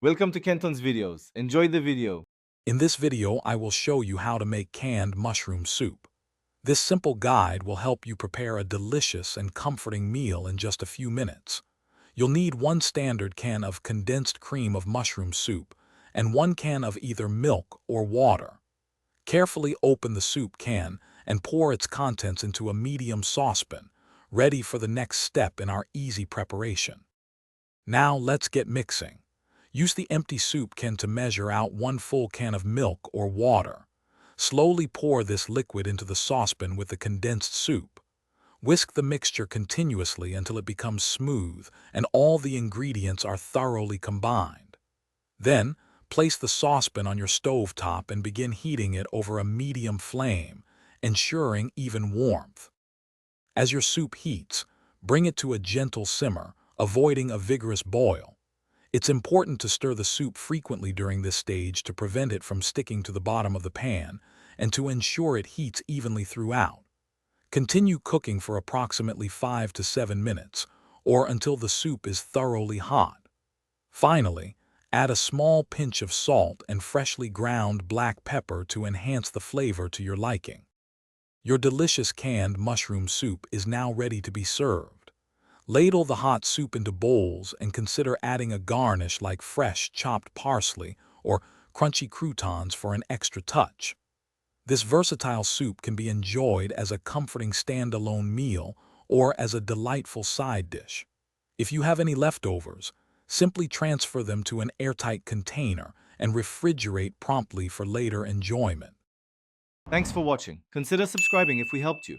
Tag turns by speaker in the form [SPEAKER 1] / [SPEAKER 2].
[SPEAKER 1] Welcome to Kenton's videos. Enjoy the video.
[SPEAKER 2] In this video, I will show you how to make canned mushroom soup. This simple guide will help you prepare a delicious and comforting meal in just a few minutes. You'll need 1 standard can of condensed cream of mushroom soup and 1 can of either milk or water. Carefully open the soup can and pour its contents into a medium saucepan, ready for the next step in our easy preparation. Now let's get mixing. Use the empty soup can to measure out 1 full can of milk or water. Slowly pour this liquid into the saucepan with the condensed soup. Whisk the mixture continuously until it becomes smooth and all the ingredients are thoroughly combined. Then, place the saucepan on your stove top and begin heating it over a medium flame, ensuring even warmth. As your soup heats, bring it to a gentle simmer, avoiding a vigorous boil. It's important to stir the soup frequently during this stage to prevent it from sticking to the bottom of the pan and to ensure it heats evenly throughout. Continue cooking for approximately 5 to 7 minutes, or until the soup is thoroughly hot. Finally, add a small pinch of salt and freshly ground black pepper to enhance the flavor to your liking. Your delicious canned mushroom soup is now ready to be served. Ladle the hot soup into bowls and consider adding a garnish like fresh chopped parsley or crunchy croutons for an extra touch. This versatile soup can be enjoyed as a comforting standalone meal or as a delightful side dish. If you have any leftovers, simply transfer them to an airtight container and refrigerate promptly for later enjoyment.
[SPEAKER 1] Thanks for watching. Consider subscribing if we helped you.